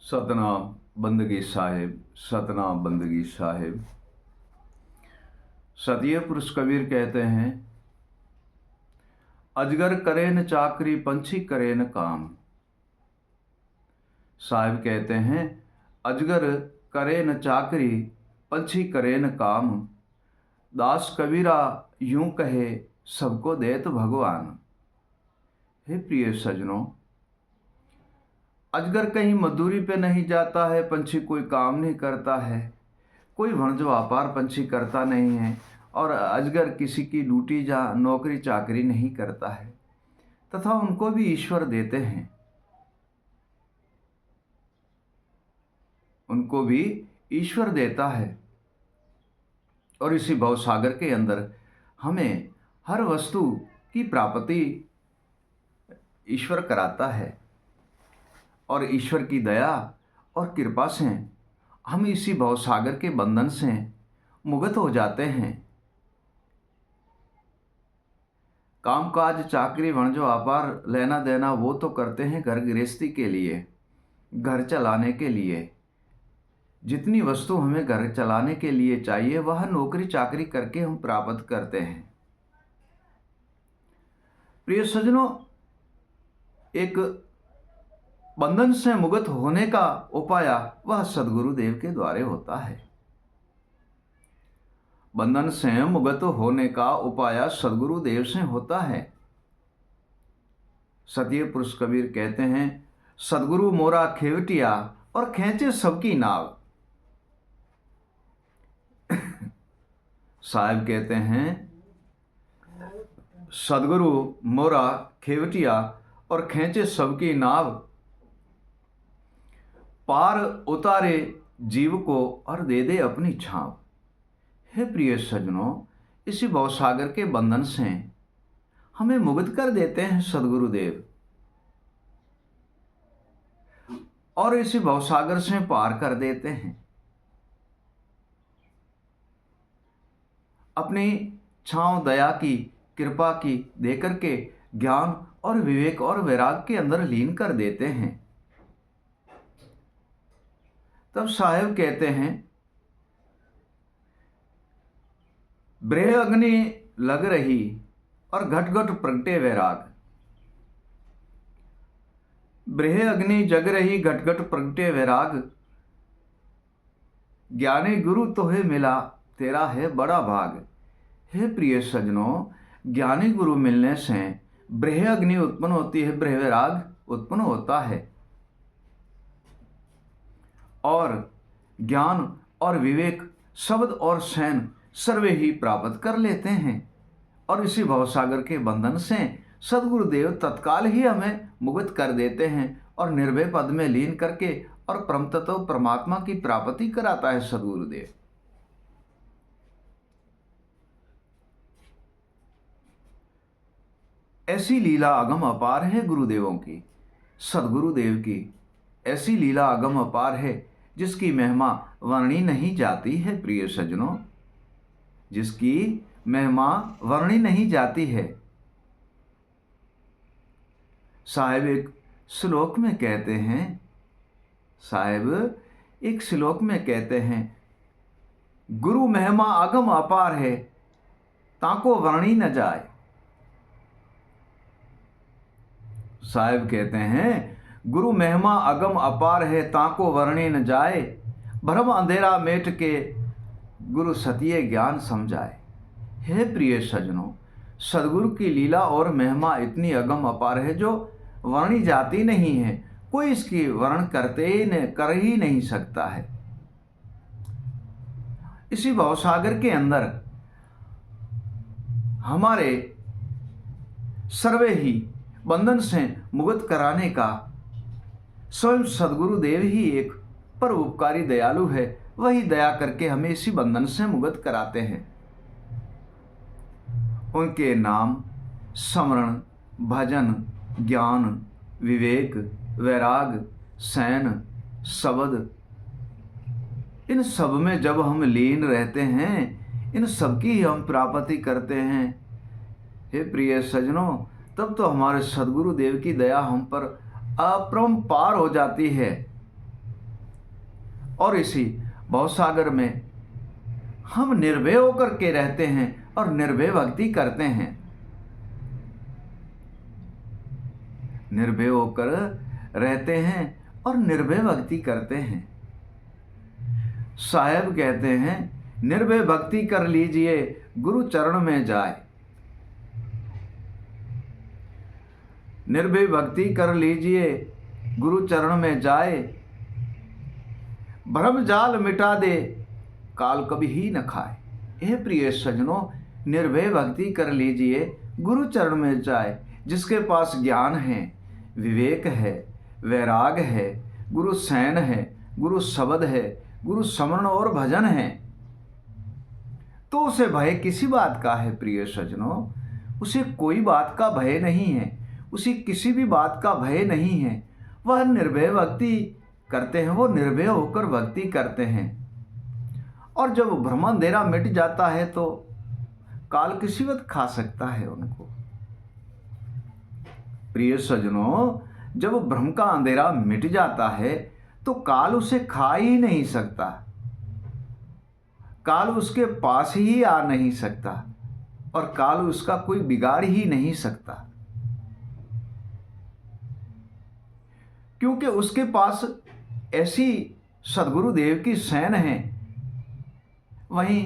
सतनाम बंदगी साहिब, सतनाम बंदगी साहिब। सतिये पुरुष कबीर कहते हैं, अजगर करे न चाकरी, पंछी करे न काम। साहिब कहते हैं, अजगर करे न चाकरी, पंछी करे न काम। दास कबीरा यूं कहे, सबको देत भगवान। हे प्रिय सजनों, अजगर कहीं मजदूरी पे नहीं जाता है, पंछी कोई काम नहीं करता है, कोई वणज व्यापार पंछी करता नहीं है, और अजगर किसी की ड्यूटी जा नौकरी चाकरी नहीं करता है, तथा उनको भी ईश्वर देते हैं, उनको भी ईश्वर देता है। और इसी भवसागर के अंदर हमें हर वस्तु की प्राप्ति ईश्वर कराता है, और ईश्वर की दया और कृपा से हम इसी भवसागर के बंधन से मुक्त हो जाते हैं। कामकाज चाकरी वणज व्यापार लेना देना वो तो करते हैं घर गृहस्थी के लिए, घर चलाने के लिए। जितनी वस्तु हमें घर चलाने के लिए चाहिए वह नौकरी चाकरी करके हम प्राप्त करते हैं। प्रिय सज्जनों, एक बंधन से मुक्त होने का उपाय वह सदगुरुदेव के द्वारे होता है। बंधन से मुक्त होने का उपाय सदगुरुदेव से होता है। सतिये पुरुष कबीर कहते हैं, सदगुरु मोरा खेवटिया और खींचे सबकी नाव। साहिब कहते हैं, सदगुरु मोरा खेवटिया और खींचे सबकी नाव, पार उतारे जीव को और दे दे अपनी छाव। हे प्रिय सज्जनों, इसी भवसागर के बंधन से हमें मुक्त कर देते हैं सदगुरुदेव, और इसी भवसागर से पार कर देते हैं। अपनी छांव दया की कृपा की देकर के ज्ञान और विवेक और वैराग के अंदर लीन कर देते हैं। तब साहिब कहते हैं, ब्रह अग्नि लग रही और घट घट प्रगटे वैराग। ब्रह अग्नि जग रही घट घट प्रगटे वैराग, ज्ञानी गुरु तोहे मिला तेरा है बड़ा भाग। हे प्रिय सज्जनों, ज्ञानी गुरु मिलने से ब्रह अग्नि उत्पन्न होती है, ब्रह वैराग उत्पन्न होता है, और ज्ञान और विवेक शब्द और सैन सर्वे ही प्राप्त कर लेते हैं। और इसी भवसागर के बंधन से सदगुरुदेव तत्काल ही हमें मुक्त कर देते हैं और निर्भय पद में लीन करके और परम तत्व परमात्मा की प्राप्ति कराता है सदगुरुदेव। ऐसी लीला अगम अपार है गुरुदेवों की, सदगुरुदेव की ऐसी लीला अगम अपार है जिसकी महिमा वर्णी नहीं जाती है। प्रिय सज्जनों, जिसकी महिमा वर्णी नहीं जाती है। साहिब एक श्लोक में कहते हैं, साहिब एक श्लोक में कहते हैं, गुरु महिमा अगम अपार है ताको वर्णी न जाए। साहिब कहते हैं, गुरु महिमा अगम अपार है ताको वर्णी न जाए, भ्रम अंधेरा मेट के गुरु सतिये ज्ञान समझाए। हे प्रिय सज्जनों, सदगुरु की लीला और महिमा इतनी अगम अपार है जो वर्णी जाती नहीं है, कोई इसकी वर्ण कर ही नहीं सकता है। इसी भवसागर के अंदर हमारे सर्वे ही बंधन से मुक्त कराने का स्वयं सदगुरुदेव ही एक परोपकारी दयालु है, वही दया करके हमें इसी बंधन से मुक्त कराते हैं। उनके नाम स्मरण, भजन, ज्ञान, विवेक, वैराग, सैन, शब्द, इन सब में जब हम लीन रहते हैं, इन सब की हम प्राप्ति करते हैं। हे प्रिय सज्जनों, तब तो हमारे सदगुरुदेव की दया हम पर अपरंपार हो जाती है। और इसी भवसागर में हम निर्भय होकर के रहते हैं और निर्भय भक्ति करते हैं। निर्भय होकर रहते हैं और निर्भय भक्ति करते हैं। साहेब कहते हैं निर्भय भक्ति कर लीजिए गुरु चरण में जाए। निर्भय भक्ति कर लीजिए गुरु चरण में जाए, भ्रम जाल मिटा दे काल कभी ही न खाए। हे प्रिय सज्जनों, निर्भय भक्ति कर लीजिए गुरु चरण में जाए। जिसके पास ज्ञान है, विवेक है, वैराग है, गुरु सैन है, गुरु शब्द है, गुरु स्मरण और भजन है, तो उसे भय किसी बात का है। प्रिय सज्जनों, उसे कोई बात का भय नहीं है, उसे किसी भी बात का भय नहीं है। वह निर्भय भक्ति करते हैं, वो निर्भय होकर भक्ति करते हैं। और जब भ्रम अंधेरा मिट जाता है तो काल किसी वक्त खा सकता है उनको। प्रिय सज्जनों, जब भ्रम का अंधेरा मिट जाता है तो काल उसे खा ही नहीं सकता, काल उसके पास ही आ नहीं सकता और काल उसका कोई बिगाड़ ही नहीं सकता, क्योंकि उसके पास ऐसी सद्गुरुदेव की सैन है। वहीं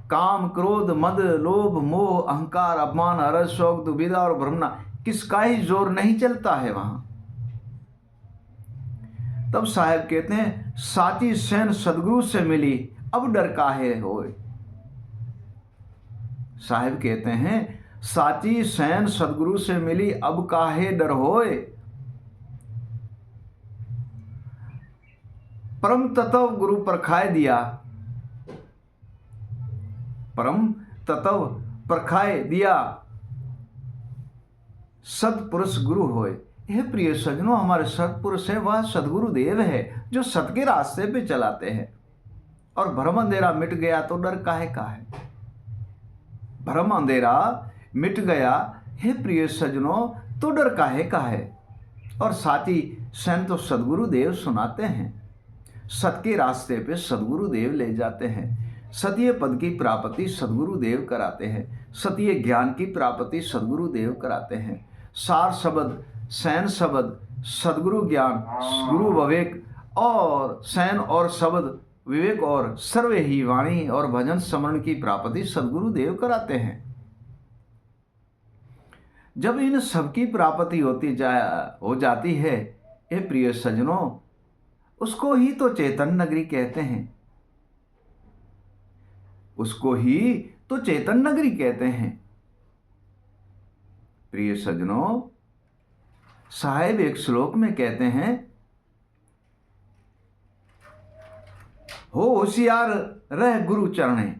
काम, क्रोध, मद, लोभ, मोह, अहंकार, अपमान, अरस, शौक, दुविधा और भ्रमना किसका ही जोर नहीं चलता है वहां। तब साहेब कहते हैं साची सैन सदगुरु से मिली अब डर काहे होए। साहेब कहते हैं साची सैन सदगुरु से मिली अब काहे डर होए। परम तत्व गुरु परखाए दिया, परम तत्व परखाए दिया, सतपुरुष गुरु होए। यह प्रिय सज्जनों, हमारे सतपुरुष है वह सदगुरु देव है जो सत के रास्ते पे चलाते हैं। और भ्रम अंधेरा मिट गया तो डर काहे का है। भ्रम अंधेरा मिट गया हे प्रिय सज्जनों तो डर काहे का है। और साथी सैन तो सदगुरु देव सुनाते हैं, सत के रास्ते पे सदगुरु देव ले जाते हैं। सतीय पद की प्राप्ति सदगुरु देव कराते हैं, सतीय ज्ञान की प्राप्ति सदगुरु देव कराते हैं। सार शब्द, सैन शब्द, सदगुरु ज्ञान, गुरु विवेक और सैन और शब्द विवेक और सर्वे ही वाणी और भजन स्मरण की प्राप्ति सदगुरु देव कराते हैं। जब इन सबकी प्राप्ति हो जाती है हे प्रिय सज्जनों, उसको ही तो चेतन नगरी कहते हैं, उसको ही तो चेतन नगरी कहते हैं। प्रिय सज्जनों, साहेब एक श्लोक में कहते हैं हो होशियार रह गुरु चरणे,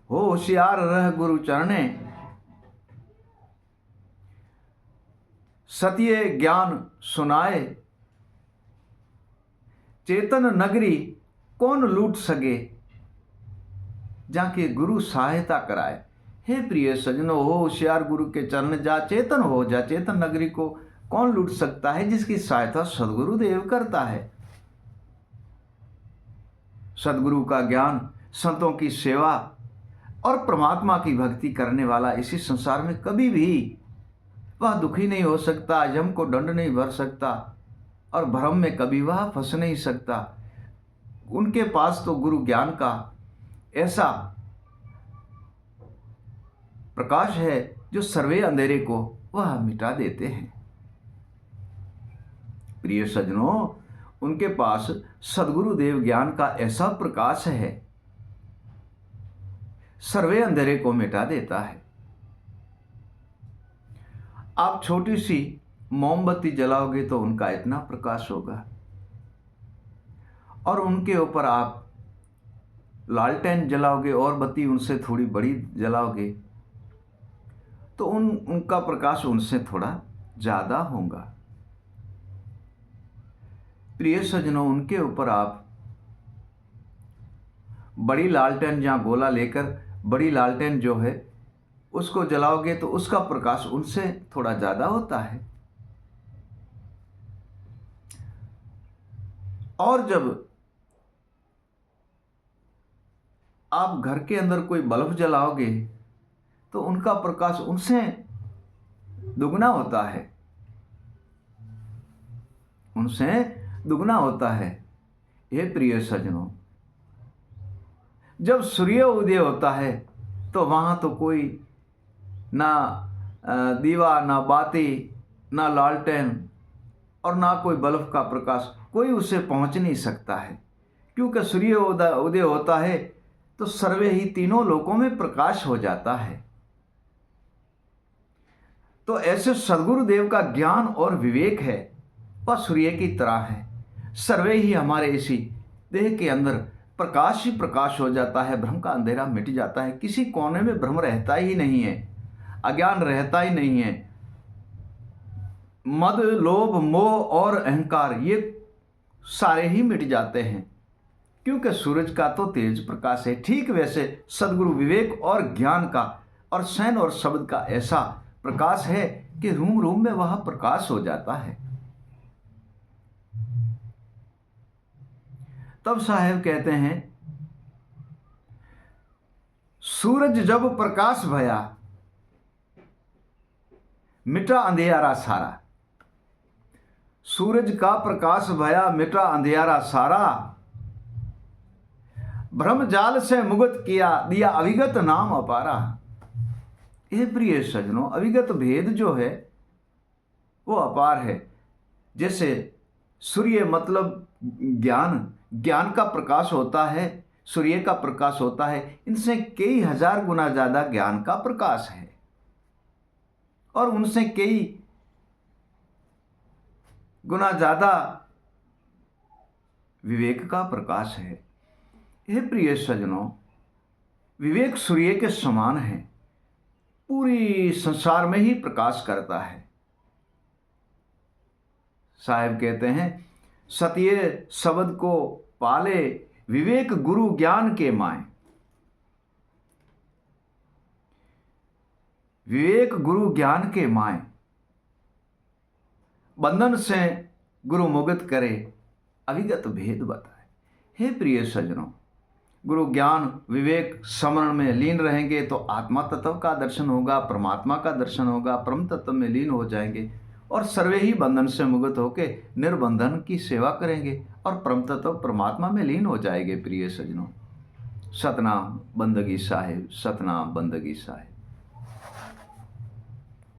हो होशियार रह गुरु चरणे, सत्य ज्ञान सुनाए, चेतन नगरी कौन लूट सके, जाके गुरु सहायता कराए। हे प्रिय सज्जनों, हो होशियार गुरु के चरण जा, चेतन हो जा। चेतन नगरी को कौन लूट सकता है जिसकी सहायता सदगुरु देव करता है। सदगुरु का ज्ञान, संतों की सेवा और परमात्मा की भक्ति करने वाला इसी संसार में कभी भी वह दुखी नहीं हो सकता, यम को दंड नहीं भर सकता और भ्रम में कभी वह फंस नहीं सकता। उनके पास तो गुरु ज्ञान का ऐसा प्रकाश है जो सर्वे अंधेरे को वह मिटा देते हैं। प्रिय सज्जनों, उनके पास सदगुरु देव ज्ञान का ऐसा प्रकाश है, सर्वे अंधेरे को मिटा देता है। आप छोटी सी मोमबत्ती जलाओगे तो उनका इतना प्रकाश होगा, और उनके ऊपर आप लालटेन जलाओगे और बत्ती उनसे थोड़ी बड़ी जलाओगे तो उनका प्रकाश उनसे थोड़ा ज़्यादा होगा। प्रिय सज्जनों, उनके ऊपर आप बड़ी लालटेन या गोला लेकर बड़ी लालटेन जो है उसको जलाओगे तो उसका प्रकाश उनसे थोड़ा ज़्यादा होता है। और जब आप घर के अंदर कोई बल्ब जलाओगे तो उनका प्रकाश उनसे दुगना होता है, उनसे दुगना होता है। हे प्रिय सज्जनों, जब सूर्य उदय होता है तो वहाँ तो कोई ना दीवा, ना बाती, ना लालटेन और ना कोई बल्ब का प्रकाश, कोई उसे पहुँच नहीं सकता है। क्योंकि सूर्य उदय होता है तो सर्वे ही तीनों लोकों में प्रकाश हो जाता है। तो ऐसे सद्गुरुदेव का ज्ञान और विवेक है वह सूर्य की तरह है। सर्वे ही हमारे इसी देह के अंदर प्रकाश ही प्रकाश हो जाता है, भ्रम का अंधेरा मिट जाता है, किसी कोने में भ्रम रहता ही नहीं है, अज्ञान रहता ही नहीं है। मद, लोभ, मोह और अहंकार ये सारे ही मिट जाते हैं, क्योंकि सूरज का तो तेज प्रकाश है। ठीक वैसे सद्गुरु विवेक और ज्ञान का और सैन और शब्द का ऐसा प्रकाश है कि रूम रूम में वह प्रकाश हो जाता है। तब साहेब कहते हैं, सूरज जब प्रकाश भया मिटा अंधियारा सारा। सूरज का प्रकाश भया मिटा अंधियारा सारा, भ्रम जाल से मुक्त किया दिया अविगत नाम अपारा। ये प्रिय सज्जनों, अविगत भेद जो है वो अपार है। जैसे सूर्य मतलब ज्ञान, ज्ञान का प्रकाश होता है, सूर्य का प्रकाश होता है, इनसे कई हजार गुना ज़्यादा ज्ञान का प्रकाश है और उनसे कई गुना ज़्यादा विवेक का प्रकाश है। हे प्रिय सज्जनों, विवेक सूर्य के समान है, पूरी संसार में ही प्रकाश करता है। साहेब कहते हैं, सत्य शब्द को पाले विवेक गुरु ज्ञान के माए। विवेक गुरु ज्ञान के माए, बंधन से गुरु मुक्त करे अविगत भेद बताए। हे प्रिय सज्जनों, गुरु ज्ञान विवेक स्मरण में लीन रहेंगे तो आत्मा तत्व का दर्शन होगा, परमात्मा का दर्शन होगा, परम तत्व में लीन हो जाएंगे और सर्वे ही बंधन से मुक्त होके निर्बंधन की सेवा करेंगे और परम तत्व परमात्मा में लीन हो जाएंगे। प्रिय सज्जनों, सतनाम बंदगी साहिब, सतनाम बंदगी साहिब।